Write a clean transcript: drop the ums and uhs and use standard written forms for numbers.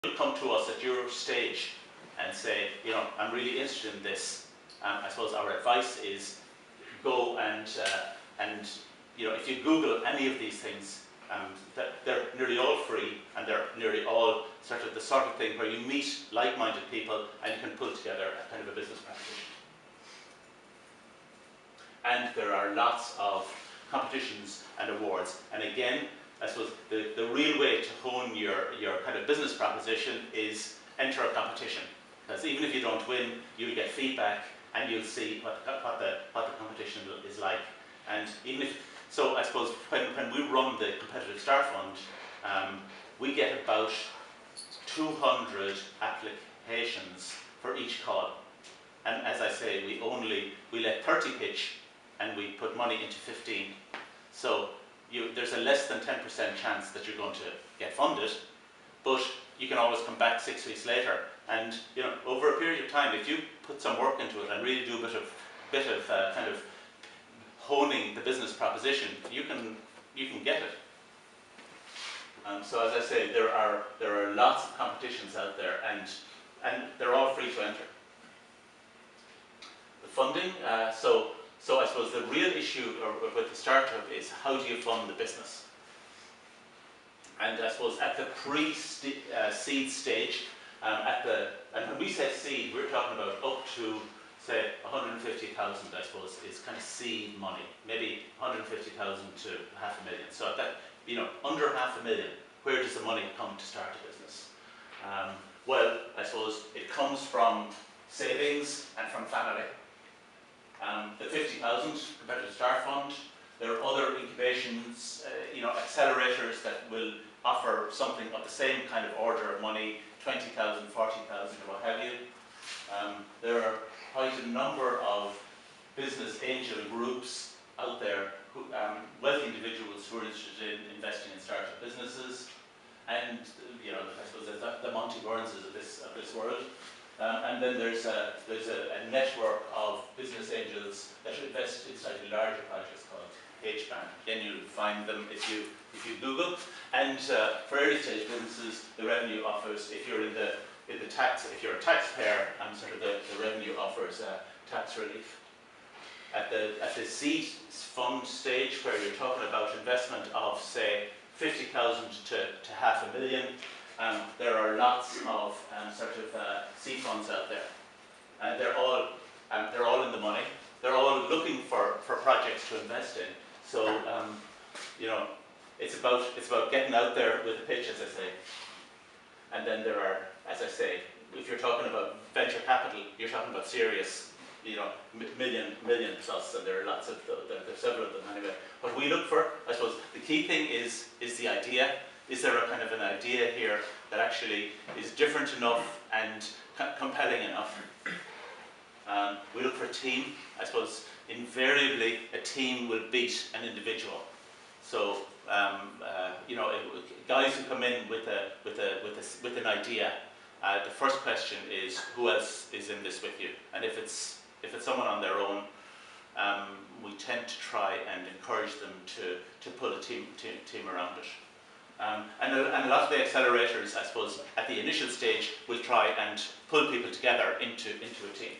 come to us at your stage and say, you know, I'm really interested in this. I suppose our advice is go and you know, if you Google any of these things, they're nearly all free, and they're nearly all sort of the sort of thing where you meet like-minded people and you can pull together a kind of a business proposition. And there are lots of competitions and awards. And again, I suppose the real way to hone your kind of business proposition is enter a competition. Because even if you don't win, you'll get feedback and you'll see what the competition is like. And even if, so I suppose when we run the Competitive Start Fund, we get about 200 applications for each call. And as I say, we let 30 pitch and we put money into 15. So there's a less than 10% chance that you're going to get funded, but you can always come back 6 weeks later. And you know, over a period of time, if you put some work into it and really do a bit of kind of honing the business proposition, you can get it. So as I say, there are lots of competitions out there, and they're all free to enter. The funding, so I suppose the real issue with the startup is how do you fund the business? And I suppose at the pre-seed stage, and when we say seed, we're talking about up to, say, 150,000, I suppose, is kind of seed money. Maybe 150,000 to $500,000. So at that, you know, under $500,000, where does the money come to start a business? Well, I suppose it comes from savings and from family. The 50,000 Competitive Start Fund. There are other incubations, you know, accelerators that will offer something of the same kind of order of money, 20,000, 40,000, or what have you. There are quite a number of business angel groups out there, who, wealthy individuals who are interested in investing in startup businesses, and you know, I suppose the Monty Burnses of this world. And then there's a network of business angels that invest in slightly larger projects called H-band. Again, you'll find them if you Google. And for early stage businesses, the revenue offers, if you're if you're a taxpayer, sort of the revenue offers tax relief. At the seed fund stage, where you're talking about investment of say 50,000 to $500,000. There are lots of sort of seed funds out there, and they're all in the money. They're all looking for projects to invest in. So you know, it's about getting out there with the pitch, as I say. And then there are, as I say, if you're talking about venture capital, you're talking about serious, you know, million plus, and there are lots of there's several of them anyway. What we look for, I suppose, the key thing is the idea. Is there a kind of an idea here that actually is different enough and compelling enough? We look for a team. I suppose invariably a team will beat an individual. So you know, guys who come in with an idea, the first question is who else is in this with you? And if it's someone on their own, we tend to try and encourage them to pull a team around it. And a lot of the accelerators, I suppose, at the initial stage will try and pull people together into a team.